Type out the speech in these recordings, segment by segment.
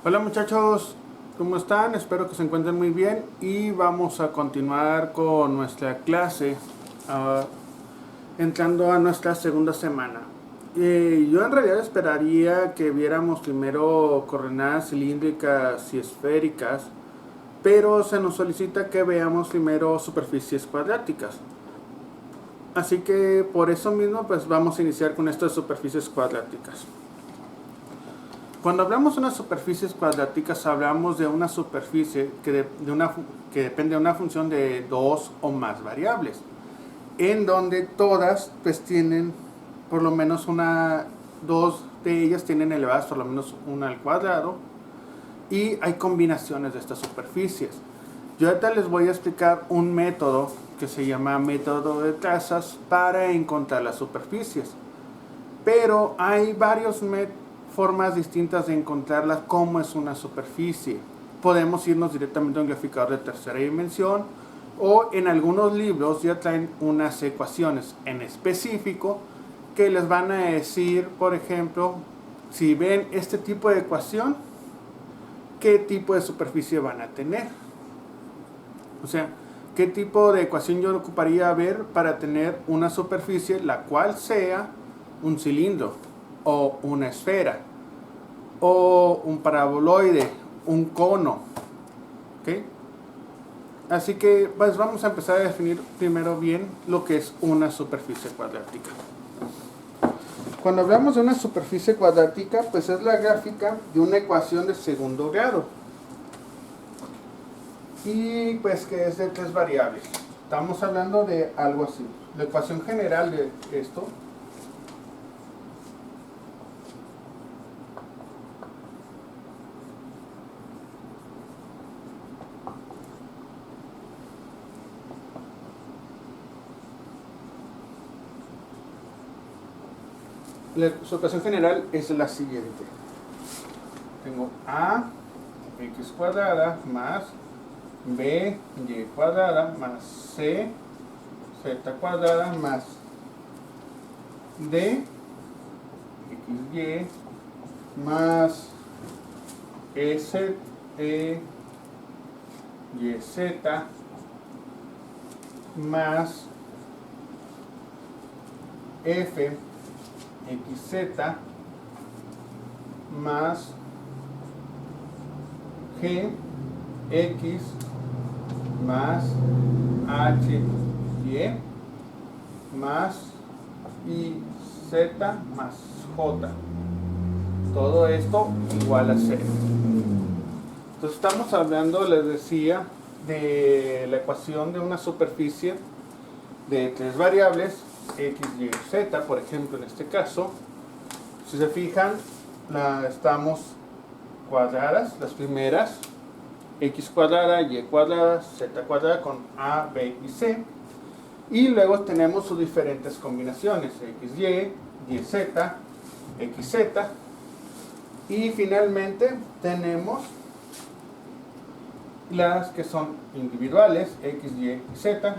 Hola muchachos, ¿cómo están? Espero que se encuentren muy bien y vamos a continuar con nuestra clase entrando a nuestra segunda semana. Yo en realidad esperaría que viéramos primero coordenadas cilíndricas y esféricas, pero se nos solicita que veamos primero superficies cuadráticas. Así que por eso mismo pues vamos a iniciar con estas superficies cuadráticas. Cuando hablamos de unas superficies cuadráticas, hablamos de una superficie que depende de una función de dos o más variables, en donde todas pues tienen por lo menos dos de ellas tienen elevadas por lo menos una al cuadrado, y hay combinaciones de estas superficies. Yo ahorita les voy a explicar un método que se llama método de trazas para encontrar las superficies, pero hay varios formas distintas de encontrarlas como es una superficie. Podemos irnos directamente a un graficador de tercera dimensión, o en algunos libros ya traen unas ecuaciones en específico que les van a decir, por ejemplo, si ven este tipo de ecuación, qué tipo de superficie van a tener. O sea, qué tipo de ecuación yo ocuparía ver para tener una superficie la cual sea un cilindro o una esfera o un paraboloide, un cono. ¿Okay? Así que pues vamos a empezar a definir primero bien lo que es una superficie cuadrática. Cuando hablamos de una superficie cuadrática, pues es la gráfica de una ecuación de segundo grado, y pues que es de tres variables. Estamos hablando de algo así. La ecuación general de esto su ecuación general es la siguiente. Tengo a x cuadrada más b y cuadrada más c z cuadrada más d xy más s yz más f xz más g x más h y más y z más j. Todo esto igual a 0. Entonces estamos hablando, les decía, de la ecuación de una superficie de tres variables, x, y, z, por ejemplo, en este caso. Si se fijan, estamos cuadradas, las primeras, x cuadrada, y cuadrada, z cuadrada con a, b y c. Y luego tenemos sus diferentes combinaciones, xy, yz, xz. Y finalmente tenemos las que son individuales, x, y, z,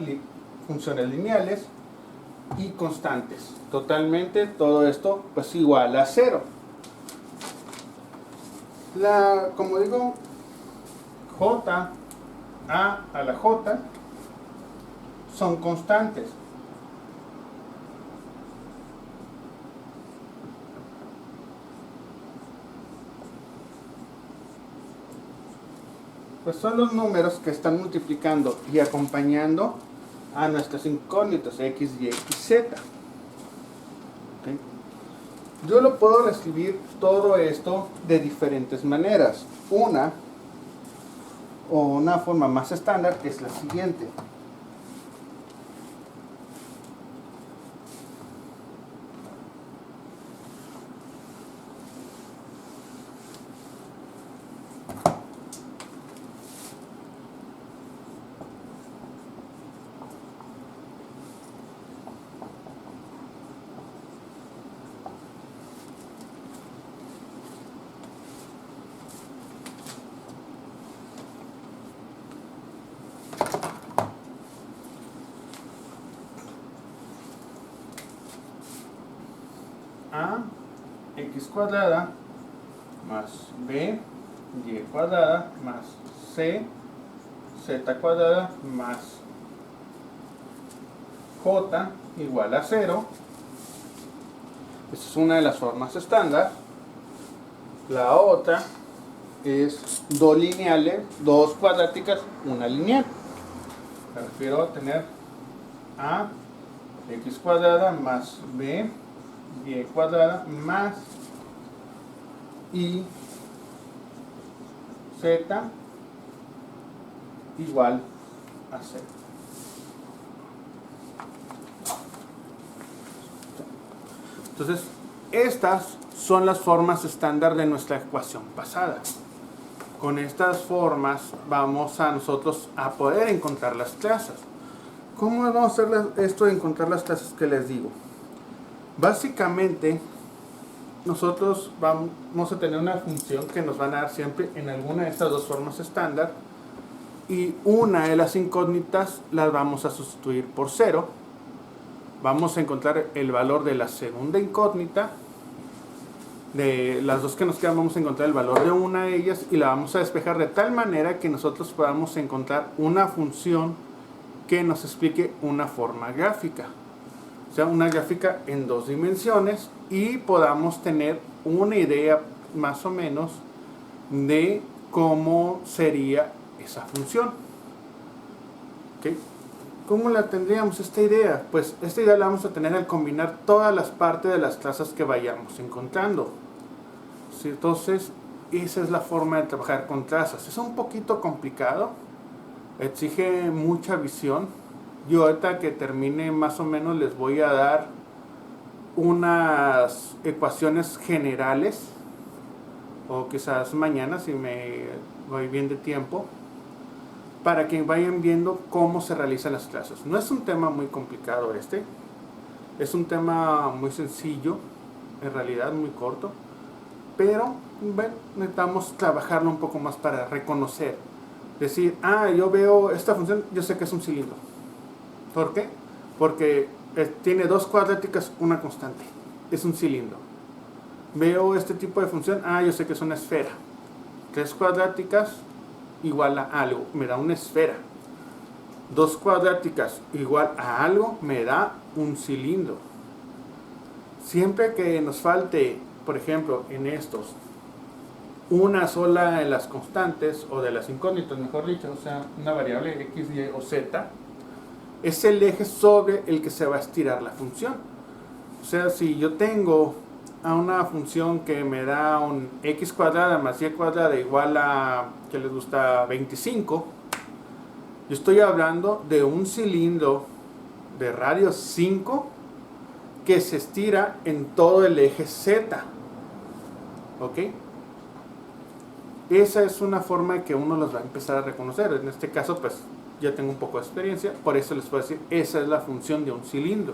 funciones lineales y constantes. Totalmente todo esto pues igual a 0. Como digo, j, a la j son constantes. Pues son los números que están multiplicando y acompañando a nuestras incógnitas x, y z. ¿Okay? Yo lo puedo escribir todo esto de diferentes maneras. Una forma más estándar es la siguiente. A x cuadrada más b y cuadrada más c z cuadrada más j igual a 0. Esta es una de las formas estándar. La otra es dos lineales, dos cuadráticas, una lineal. Me refiero a tener a x cuadrada más b y cuadrada más y z igual a 0. Entonces, estas son las formas estándar de nuestra ecuación pasada. Con estas formas vamos a nosotros a poder encontrar las trazas. ¿Cómo vamos a hacer esto de encontrar las trazas que les digo? Básicamente, nosotros vamos a tener una función que nos van a dar siempre en alguna de estas dos formas estándar, y una de las incógnitas las vamos a sustituir por 0. Vamos a encontrar el valor de la segunda incógnita. De las dos que nos quedan vamos a encontrar el valor de una de ellas y la vamos a despejar de tal manera que nosotros podamos encontrar una función que nos explique una forma gráfica. O sea, una gráfica en dos dimensiones, y podamos tener una idea más o menos de cómo sería esa función. ¿Okay? ¿Cómo la tendríamos esta idea? Pues esta idea la vamos a tener al combinar todas las partes de las trazas que vayamos encontrando. ¿Sí? Entonces, esa es la forma de trabajar con trazas. Es un poquito complicado, exige mucha visión. Yo ahorita que termine más o menos les voy a dar unas ecuaciones generales, o quizás mañana si me voy bien de tiempo, para que vayan viendo cómo se realizan las trazas. No es un tema muy complicado es un tema muy sencillo, en realidad muy corto, pero bueno, necesitamos trabajarlo un poco más para reconocer, decir, yo veo esta función, yo sé que es un cilindro. ¿Por qué? Porque tiene dos cuadráticas, una constante, es un cilindro. Veo este tipo de función, yo sé que es una esfera, tres cuadráticas igual a algo, me da una esfera. Dos cuadráticas igual a algo, me da un cilindro. Siempre que nos falte, por ejemplo, en estos, una sola de las constantes, o de las incógnitas, mejor dicho, o sea, una variable x, y o z, es el eje sobre el que se va a estirar la función. O sea, si yo tengo a una función que me da un x cuadrada más y cuadrada igual a, que les gusta, 25, yo estoy hablando de un cilindro de radio 5 que se estira en todo el eje z. ¿Ok? Esa es una forma de que uno los va a empezar a reconocer. En este caso, pues, ya tengo un poco de experiencia, por eso les puedo decir, esa es la función de un cilindro.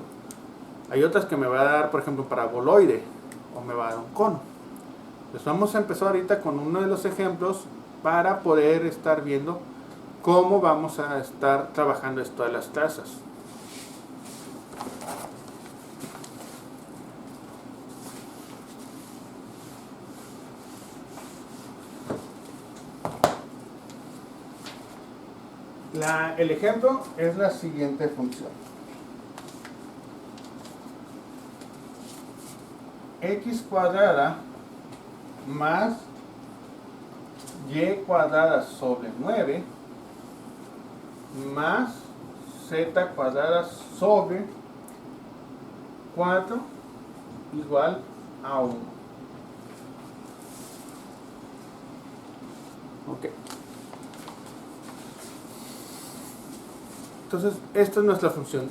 Hay otras que me va a dar, por ejemplo, un paraboloide, o me va a dar un cono. Pues vamos a empezar ahorita con uno de los ejemplos para poder estar viendo cómo vamos a estar trabajando esto de las trazas. El ejemplo es la siguiente función. X cuadrada más y cuadrada sobre 9 más z cuadrada sobre 4 igual a 1. Ok. Entonces, esta es nuestra función.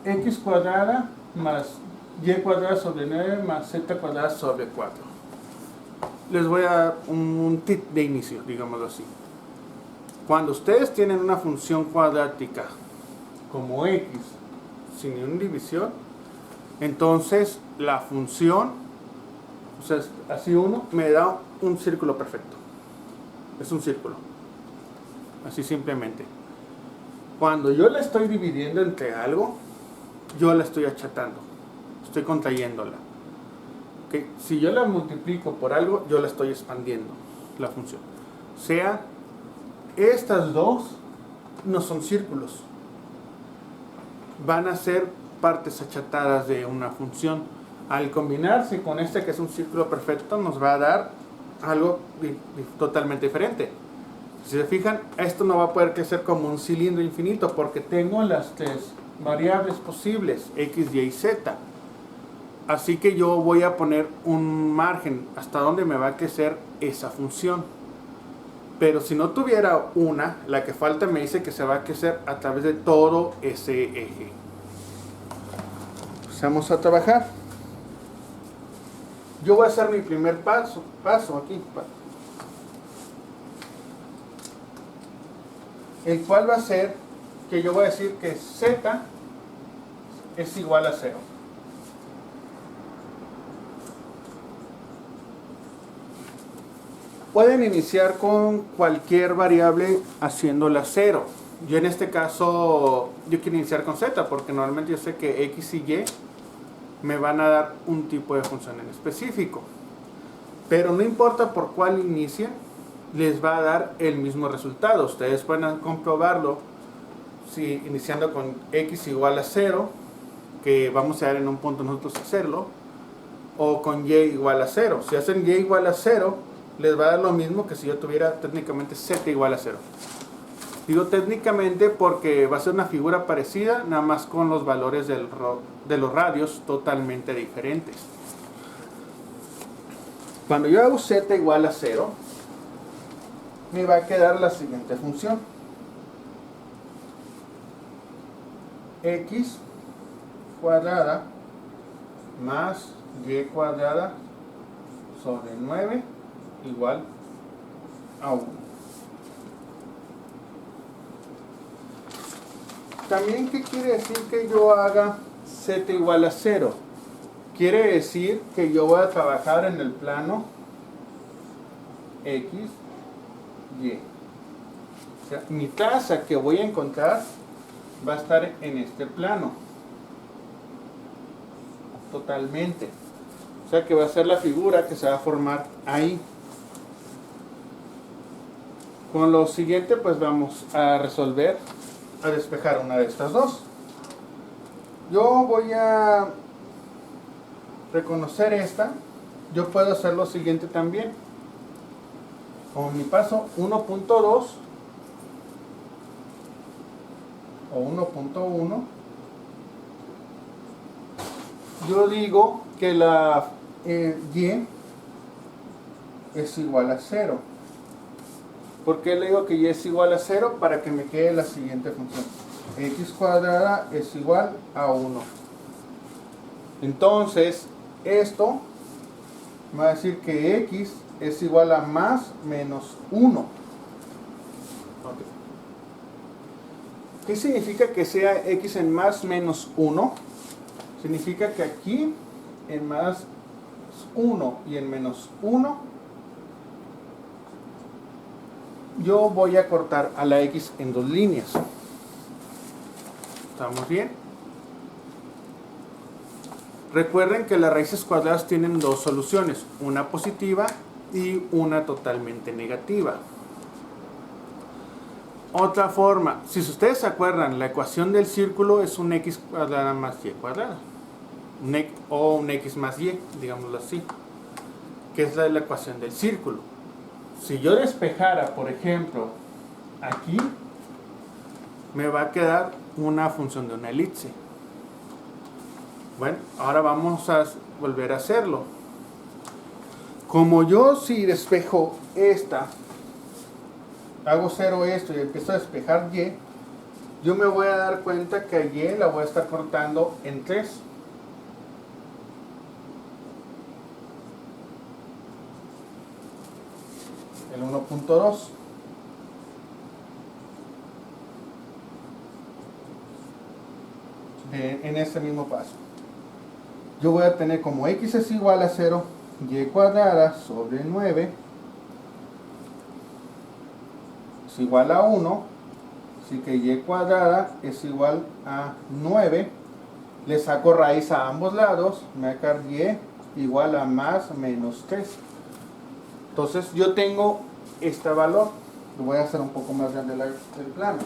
X cuadrada más y cuadrada sobre 9 más z cuadrada sobre 4. Les voy a dar un tip de inicio, digámoslo así. Cuando ustedes tienen una función cuadrática como x sin ninguna división, entonces la función, o sea, así uno, me da un círculo perfecto. Es un círculo. Así simplemente. Cuando yo la estoy dividiendo entre algo, yo la estoy achatando, estoy contrayéndola. ¿Okay? Si yo la multiplico por algo, yo la estoy expandiendo, la función. sea, estas dos no son círculos, van a ser partes achatadas de una función. Al combinarse con este, que es un círculo perfecto, nos va a dar algo totalmente diferente. Si se fijan, esto no va a poder crecer como un cilindro infinito, porque tengo las tres variables posibles, x, y y z. Así que yo voy a poner un margen hasta donde me va a crecer esa función. Pero si no tuviera una, la que falta me dice que se va a crecer a través de todo ese eje. Vamos a trabajar. Yo voy a hacer mi primer paso aquí, el cual va a ser que yo voy a decir que z es igual a 0. Pueden iniciar con cualquier variable haciéndola 0. Yo en este caso, yo quiero iniciar con z, porque normalmente yo sé que x y y me van a dar un tipo de función en específico. Pero no importa por cuál inicien, les va a dar el mismo resultado. Ustedes pueden comprobarlo si iniciando con x igual a 0, que vamos a ver en un punto nosotros hacerlo, o con y igual a 0. Si hacen y igual a 0, les va a dar lo mismo que si yo tuviera técnicamente z igual a 0. Digo técnicamente porque va a ser una figura parecida, nada más con los valores de los radios totalmente diferentes. Cuando yo hago z igual a 0, me va a quedar la siguiente función. X cuadrada más y cuadrada sobre 9 igual a 1. También, ¿qué quiere decir que yo haga z igual a 0? Quiere decir que yo voy a trabajar en el plano x, y. O sea, mi tasa que voy a encontrar va a estar en este plano. Totalmente. O sea que va a ser la figura que se va a formar ahí. Con lo siguiente, pues vamos a resolver, a despejar una de estas dos. Yo voy a reconocer esta. Yo puedo hacer lo siguiente también. Con mi paso 1.2 o 1.1, yo digo que la y es igual a 0. ¿Por qué le digo que y es igual a 0? Para que me quede la siguiente función. X cuadrada es igual a 1. Entonces, esto me va a decir que x es igual a más menos 1. Okay. ¿Qué significa que sea x en más menos 1? Significa que aquí en más 1 y en menos 1 yo voy a cortar a la x en dos líneas. ¿Estamos bien? Recuerden que las raíces cuadradas tienen dos soluciones, una positiva y una totalmente negativa. Otra forma, si ustedes se acuerdan, la ecuación del círculo es un x cuadrada más y cuadrada, o un x más y, digámoslo así, que es la ecuación del círculo. Si yo despejara, por ejemplo, aquí, me va a quedar una función de una elipse. Bueno, ahora vamos a volver a hacerlo. Como yo si despejo esta, hago 0 esto y empiezo a despejar y, yo me voy a dar cuenta que a y la voy a estar cortando en 3. El 1.2. En este mismo paso. Yo voy a tener como x es igual a 0, y cuadrada sobre 9 es igual a 1, así que y cuadrada es igual a 9. Le saco raíz a ambos lados, me va a quedar y igual a más menos 3. Entonces yo tengo este valor. Lo voy a hacer un poco más grande el plano.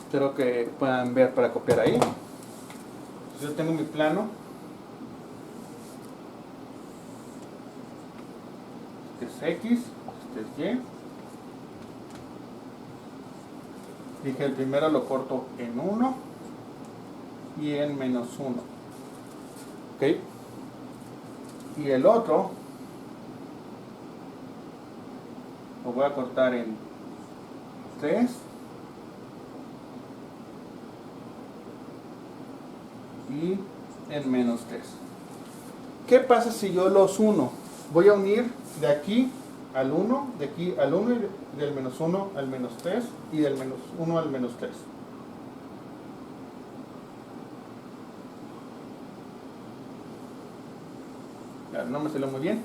Espero que puedan ver para copiar ahí. Yo tengo mi plano. Este es X, este es Y. Dije, el primero lo corto en 1 y en -1. ¿Ok? Y el otro lo voy a cortar en 3 y en -3. ¿Qué pasa si yo los uno? Voy a unir de aquí al 1, de aquí al 1 y del -1 al -3 y del -1 al -3. No me salió muy bien,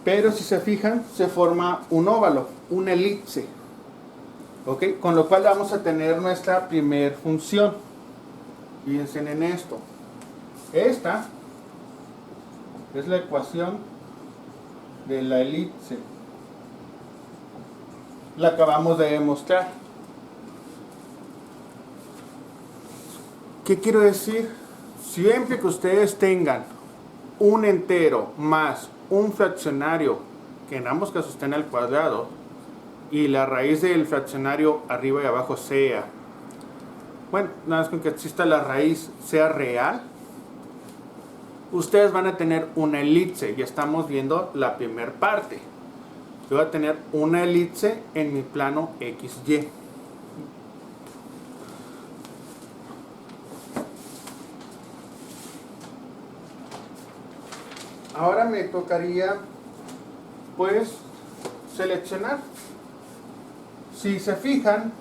pero si se fijan se forma un óvalo, una elipse, ¿ok? Con lo cual vamos a tener nuestra primer función. Fíjense en esto, esta es la ecuación de la elipse, la acabamos de demostrar. ¿Qué quiero decir? Siempre que ustedes tengan un entero más un fraccionario, que en ambos casos estén al cuadrado, y la raíz del fraccionario arriba y abajo sea, bueno, nada más con que exista la raíz sea real, ustedes van a tener una elipse. Ya estamos viendo la primera parte. Yo voy a tener una elipse en mi plano XY. Ahora me tocaría, pues, seleccionar. Si se fijan,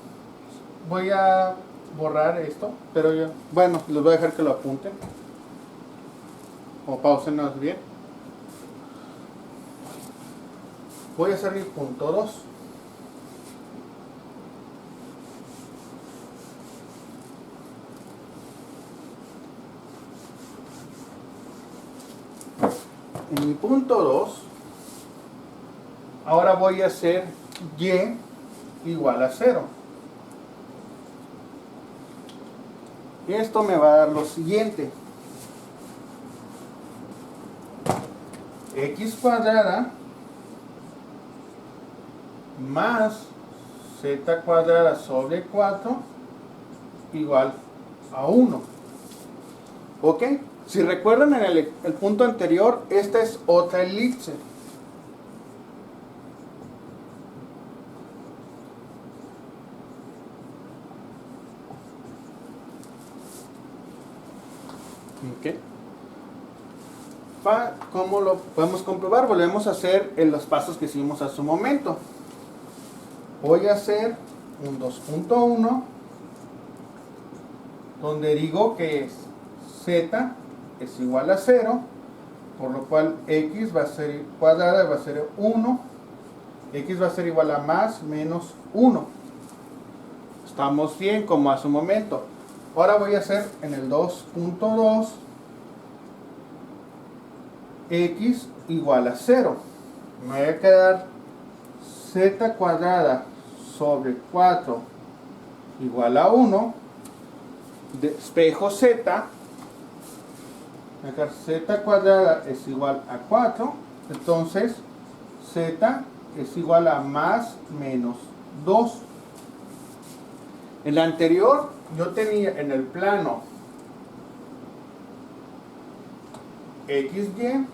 voy a borrar esto, pero yo, bueno, les voy a dejar que lo apunten o pausenos bien. Voy a hacer mi punto 2. En mi punto 2, ahora voy a hacer Y igual a 0. Y esto me va a dar lo siguiente. X cuadrada más z cuadrada sobre 4 igual a 1. ¿Ok? Si recuerdan en el punto anterior, esta es otra elipse. ¿Ok? ¿Cómo lo podemos comprobar? Volvemos a hacer en los pasos que hicimos hace un momento. Voy a hacer un 2.1 donde digo que z es igual a 0, por lo cual x va a ser cuadrada, va a ser 1, x va a ser igual a más menos 1. Estamos bien como hace un momento. Ahora voy a hacer en el 2.2 x igual a 0. Me voy a quedar z cuadrada sobre 4 igual a 1. Despejo z. Voy a quedar z cuadrada es igual a 4. Entonces z es igual a más menos 2. En la anterior yo tenía en el plano XY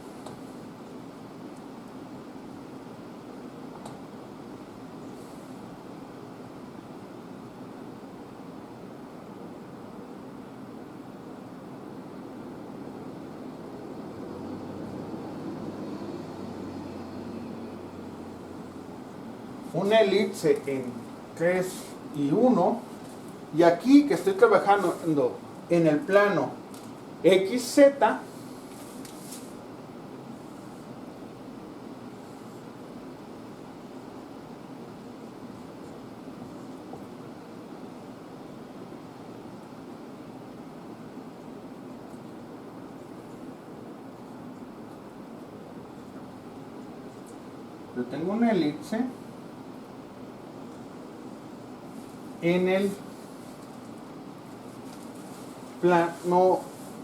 una elipse en 3 y 1, y aquí que estoy trabajando en el plano XZ, Yo tengo una elipse en el plano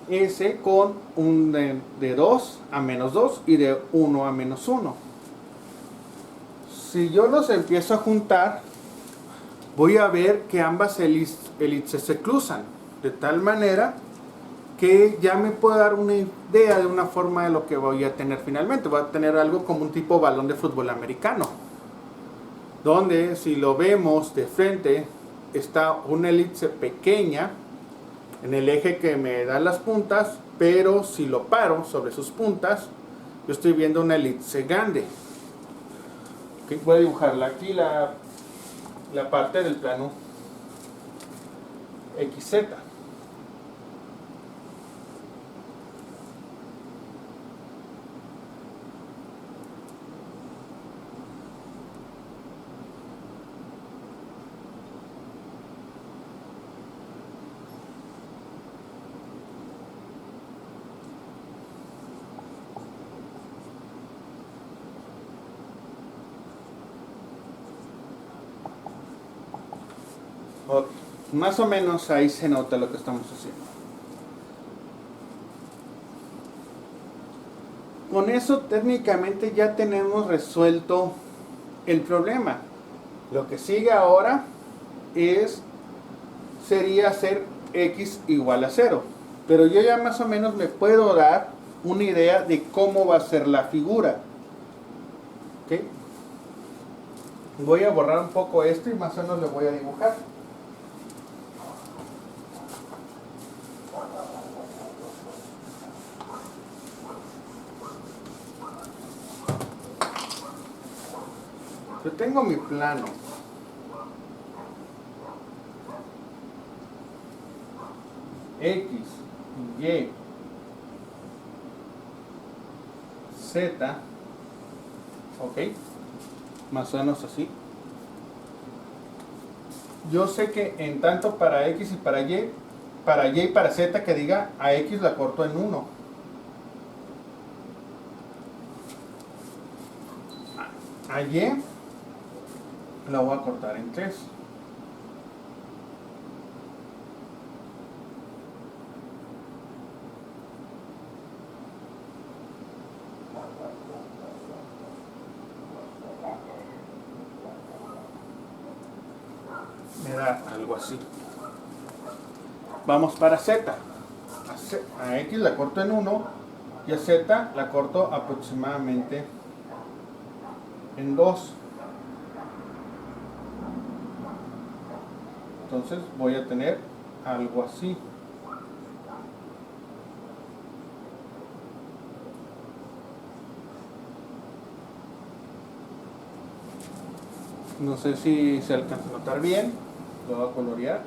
S con un de 2 a menos 2 y de 1 a menos 1. Si yo los empiezo a juntar, voy a ver que ambas elipses se cruzan, de tal manera que ya me puedo dar una idea de una forma de lo que voy a tener finalmente. Voy a tener algo como un tipo balón de fútbol americano, donde si lo vemos de frente está una elipse pequeña en el eje que me da las puntas, pero si lo paro sobre sus puntas, yo estoy viendo una elipse grande. Okay, voy a dibujarla aquí, la parte del plano XZ. Okay. Más o menos ahí se nota lo que estamos haciendo. Con eso técnicamente ya tenemos resuelto el problema. Lo que sigue ahora sería hacer x igual a 0. Pero yo ya más o menos me puedo dar una idea de cómo va a ser la figura. ¿Okay? Voy a borrar un poco esto y más o menos lo voy a dibujar. Yo tengo mi plano. X, Y, Z, ok, más o menos así. Yo sé que en tanto para X y para Y y para Z, que diga a X la corto en 1. A Y la voy a cortar en 3. Me da algo así. Vamos para Z. A X la corto en 1 y a Z la corto aproximadamente en 2. Entonces voy a tener algo así. No sé si se alcanza a notar bien. Lo voy a colorear.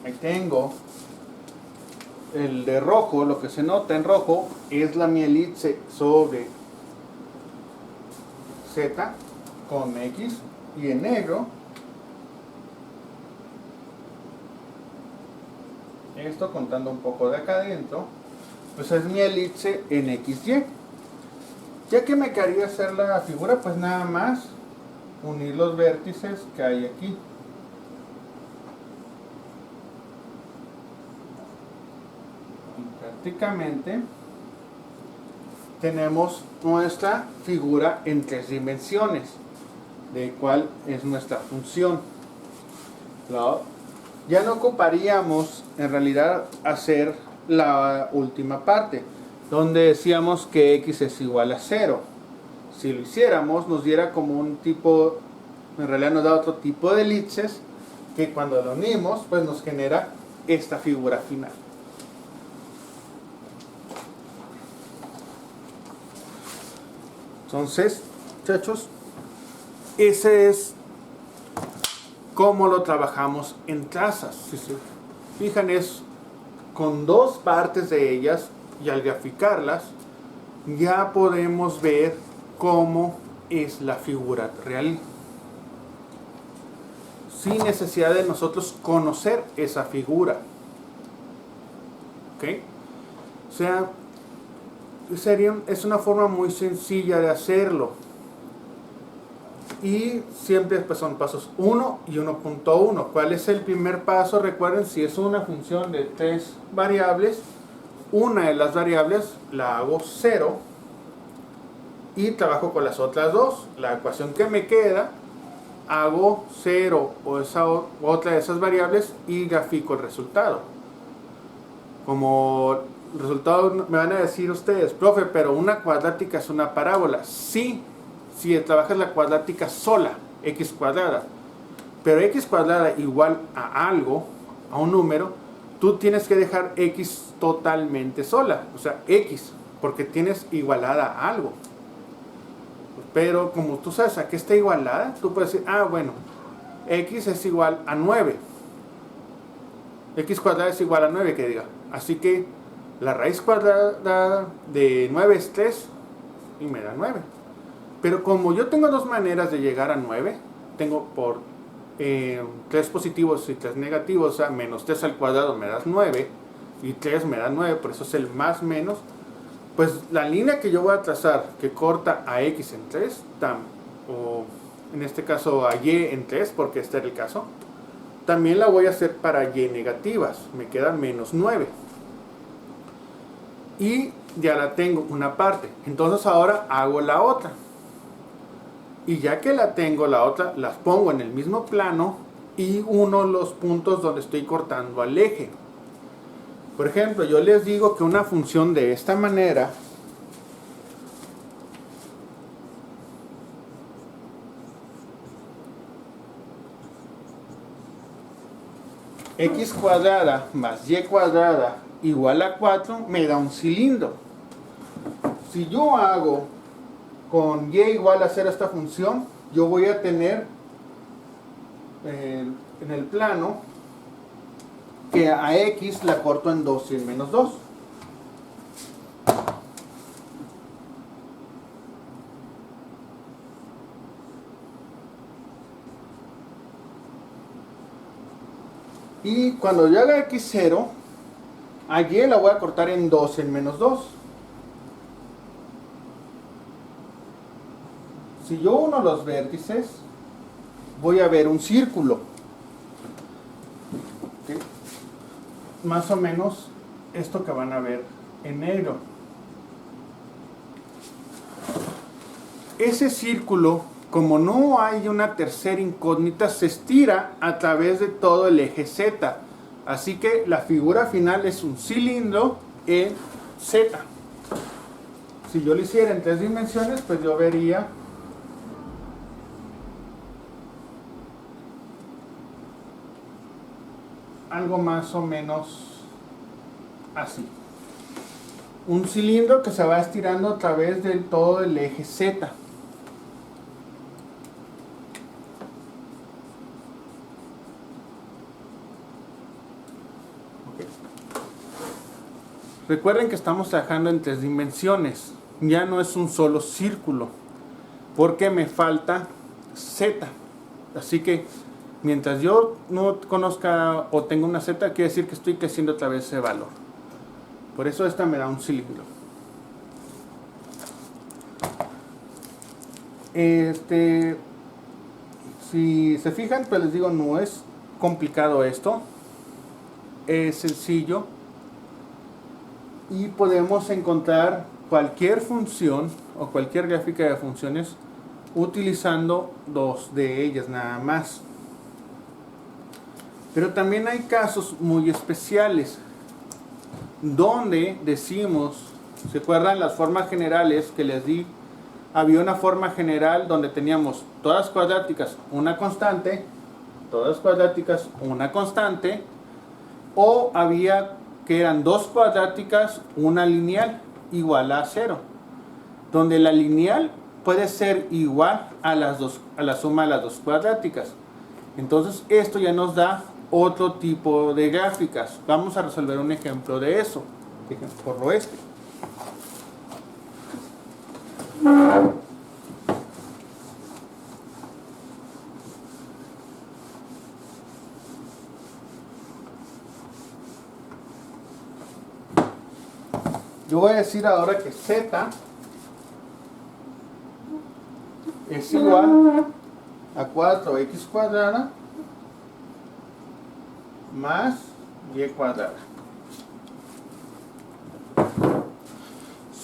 Ahí tengo el de rojo. Lo que se nota en rojo es la mi elipse sobre Z con X, y en negro esto, contando un poco de acá adentro, pues es mi elipse en XY. Ya que me quedaría hacer la figura, pues nada más unir los vértices que hay aquí. Y prácticamente tenemos nuestra figura en 3 dimensiones, de cuál es nuestra función. Ya no ocuparíamos en realidad hacer la última parte, donde decíamos que x es igual a 0. Si lo hiciéramos, nos diera como un tipo, en realidad nos da otro tipo de elipses, que cuando lo unimos, pues nos genera esta figura final. Entonces, muchachos, ese es cómo lo trabajamos en trazas. Si se fijan, es con 2 partes de ellas, y al graficarlas ya podemos ver cómo es la figura real. sin necesidad de nosotros conocer esa figura. ¿Ok? O sea, es una forma muy sencilla de hacerlo. Y siempre pues, son pasos 1 y 1.1. ¿Cuál es el primer paso? Recuerden, si es una función de 3 variables, una de las variables la hago 0 y trabajo con las otras dos. La ecuación que me queda, hago 0 o esa otra de esas variables y grafico el resultado. Como resultado me van a decir ustedes, profe, pero una cuadrática es una parábola. Sí, si trabajas la cuadrática sola, x cuadrada. Pero x cuadrada igual a algo, a un número, tú tienes que dejar x totalmente sola. O sea, x, porque tienes igualada a algo. Pero como tú sabes a qué está igualada, tú puedes decir, ah, bueno, x es igual a 9. X cuadrada es igual a 9, que diga. Así que la raíz cuadrada de 9 es 3 y me da 9. Pero como yo tengo dos maneras de llegar a 9, tengo por 3 positivos y 3 negativos, o sea, menos 3 al cuadrado me da 9 y 3 me da 9, por eso es el más menos. Pues la línea que yo voy a trazar que corta a x en 3, o en este caso a y en 3, porque este era el caso, también la voy a hacer para y negativas, me queda menos 9. Y ya la tengo una parte, entonces ahora hago la otra. Y ya que la tengo la otra, las pongo en el mismo plano y uno los puntos donde estoy cortando al eje. Por ejemplo, yo les digo que una función de esta manera x cuadrada más y cuadrada igual a 4 me da un cilindro. Si yo hago con y igual a 0 esta función, yo voy a tener en el plano que a x la corto en 2 y en menos 2. Y cuando yo haga x0, a y la voy a cortar en 2 y en menos 2. Si yo uno los vértices, voy a ver un círculo. ¿Okay? Más o menos esto que van a ver en negro. Ese círculo, como no hay una tercera incógnita, se estira a través de todo el eje Z. Así que la figura final es un cilindro en Z. Si yo lo hiciera en 3 dimensiones, pues yo vería algo más o menos así. Un cilindro que se va estirando a través de todo el eje Z. Recuerden que estamos trabajando en 3 dimensiones. Ya no es un solo círculo, porque me falta Z. Así que mientras yo no conozca o tenga una Z, quiere decir que estoy creciendo a través de ese valor. Por eso esta me da un cilindro. Si se fijan, pues les digo, no es complicado esto. Es sencillo. Y podemos encontrar cualquier función o cualquier gráfica de funciones utilizando dos de ellas nada más. Pero también hay casos muy especiales donde decimos, ¿se acuerdan las formas generales que les di? Había una forma general donde teníamos todas cuadráticas, una constante, todas cuadráticas, una constante, o había que eran dos cuadráticas, una lineal, igual a 0, donde la lineal puede ser igual a la suma de las dos cuadráticas. Entonces esto ya nos da otro tipo de gráficas. Vamos a resolver un ejemplo de eso, por lo este. Yo voy a decir ahora que z es igual a 4x cuadrada más y cuadrada.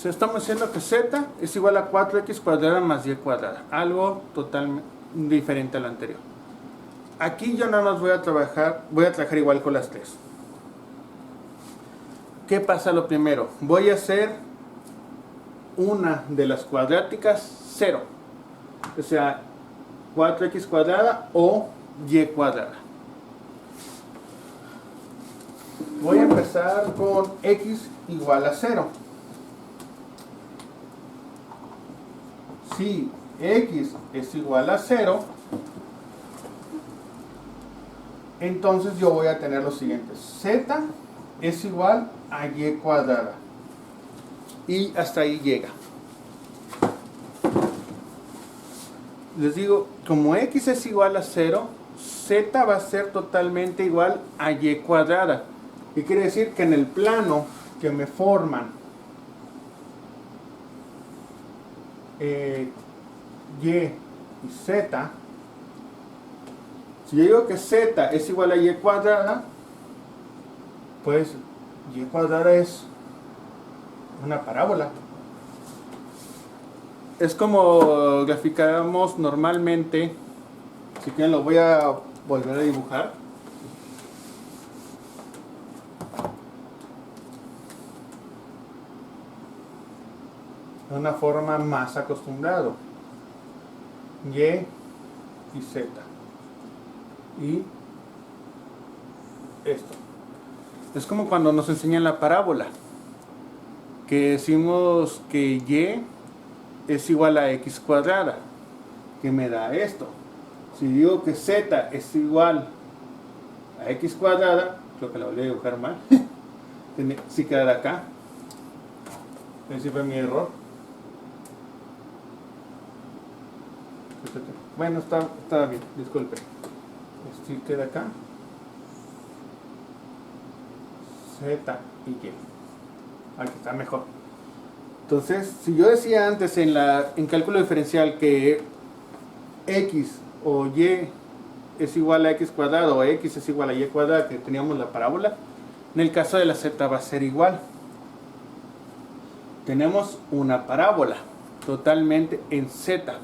Estamos diciendo que z es igual a 4x cuadrada más y cuadrada. Algo totalmente diferente a lo anterior. Aquí yo nada más voy a trabajar igual con las tres. ¿Qué pasa lo primero? Voy a hacer una de las cuadráticas 0. O sea, 4x cuadrada o y cuadrada. Voy a empezar con x igual a 0. Si x es igual a 0, entonces yo voy a tener lo siguiente. Z es igual a y cuadrada. Y hasta ahí llega. Les digo, como x es igual a 0, z va a ser totalmente igual a y cuadrada. Y quiere decir que en el plano que me forman y z, si yo digo que z es igual a y cuadrada, pues y cuadrada es una parábola. Es como graficamos normalmente. Si quieren lo voy a volver a dibujar. De una forma más acostumbrado. Y z. Y esto. Es como cuando nos enseñan la parábola. Que decimos que y es igual a x cuadrada. Que me da esto. Si digo que z es igual a x cuadrada, creo que la voy a dibujar mal. Si queda de acá. Ese fue mi error. Bueno, está bien, disculpe. Si queda acá. Z y y. Aquí está mejor. Entonces, si yo decía antes en cálculo diferencial que x o y es igual a x cuadrado o x es igual a y cuadrada, que teníamos la parábola, en el caso de la z va a ser igual. Tenemos una parábola totalmente en z.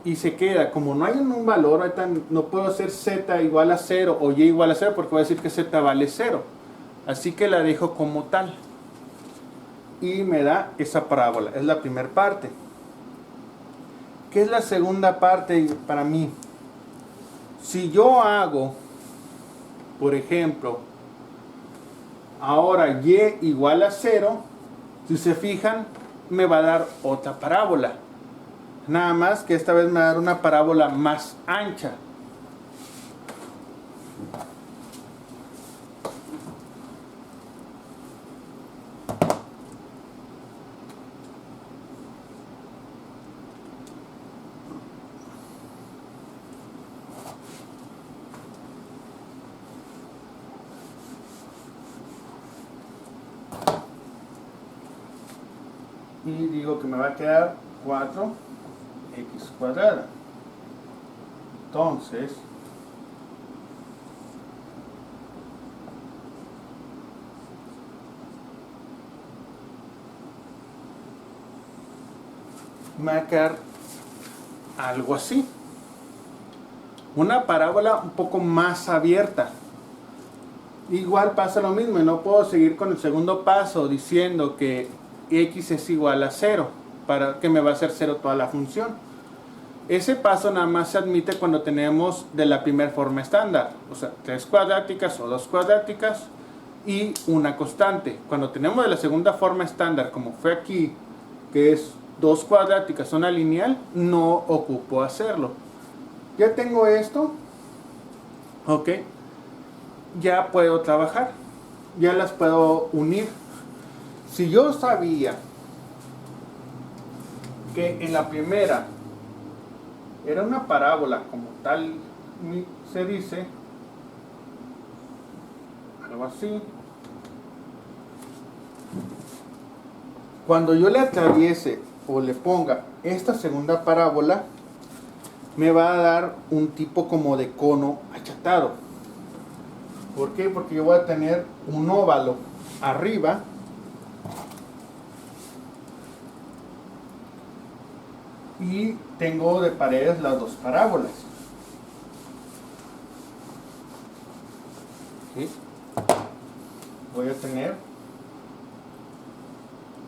Y se queda, como no hay un valor, ahorita no puedo hacer z igual a 0 o y igual a 0 porque voy a decir que z vale 0. Así que la dejo como tal. Y me da esa parábola. Es la primera parte. ¿Qué es la segunda parte para mí? Si yo hago, por ejemplo, ahora y igual a 0, si se fijan, me va a dar otra parábola. Nada más que esta vez me va a dar una parábola más ancha. Y digo que me va a quedar 4x cuadrada. Entonces, me va a quedar algo así. Una parábola un poco más abierta. Igual pasa lo mismo y no puedo seguir con el segundo paso diciendo que x es igual a 0, para que me va a hacer 0 toda la función. Ese paso nada más se admite cuando tenemos de la primera forma estándar, o sea, 3 cuadráticas o 2 cuadráticas y una constante. Cuando tenemos de la segunda forma estándar, como fue aquí, que es 2 cuadráticas, una lineal, no ocupo hacerlo. Ya tengo esto, ok, ya puedo trabajar, ya las puedo unir. Si yo sabía que en la primera era una parábola como tal se dice, algo así, Cuando yo le atraviese o le ponga esta segunda parábola, me va a dar un tipo como de cono achatado. ¿Por qué? Porque yo voy a tener un óvalo arriba y tengo de paredes las dos parábolas. ¿Sí? Voy a tener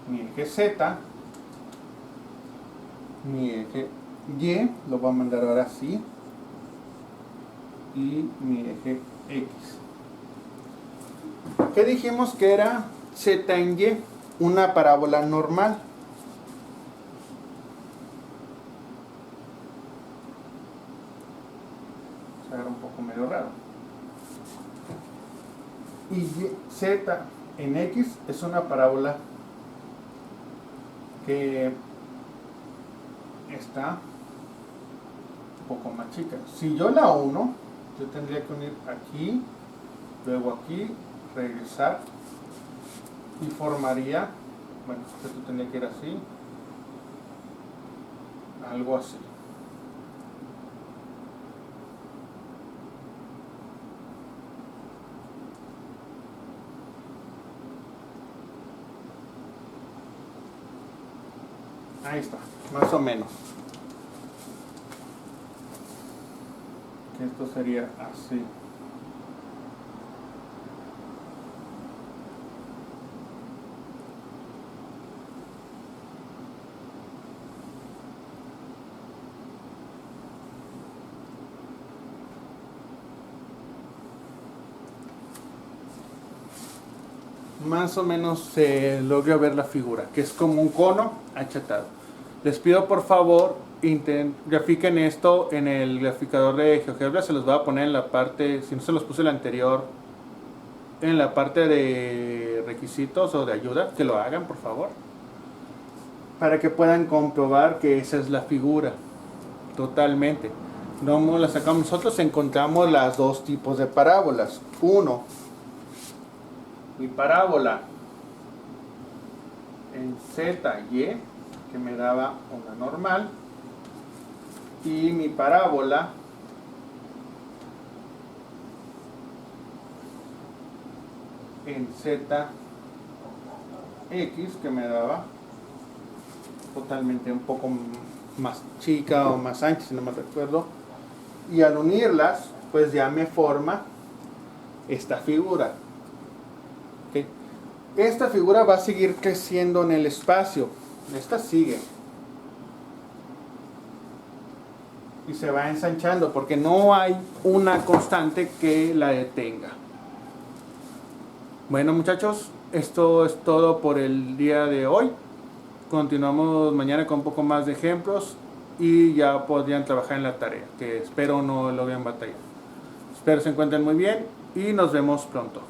mi eje Z, mi eje Y, lo voy a mandar ahora así, y mi eje X. ¿Qué dijimos que era Z en Y? Una parábola normal. Se agarra un poco medio raro. Y Z en X es una parábola que está un poco más chica. Si yo la uno, yo tendría que unir aquí, luego aquí, regresar y formaría, bueno, esto tendría que ir así, algo así. Ahí está, más o menos. Que esto sería así. Más o menos se logra ver la figura, que es como un cono achatado. Les pido por favor, grafiquen esto en el graficador de GeoGebra. Se los voy a poner en la parte, si no se los puse el anterior, en la parte de requisitos o de ayuda, que lo hagan por favor, para que puedan comprobar que esa es la figura totalmente. No la sacamos nosotros, encontramos las dos tipos de parábolas. Uno, mi parábola en ZY, que me daba una normal, y mi parábola en ZX, que me daba totalmente un poco más chica o más ancha, si no me recuerdo, y al unirlas pues ya me forma esta figura. ¿Okay? Esta figura va a seguir creciendo en el espacio, esta sigue y se va ensanchando porque no hay una constante que la detenga. Bueno muchachos, esto es todo por el día de hoy. Continuamos mañana con un poco más de ejemplos y ya podrían trabajar en la tarea, que espero no lo vean batalla. Espero se encuentren muy bien y nos vemos pronto.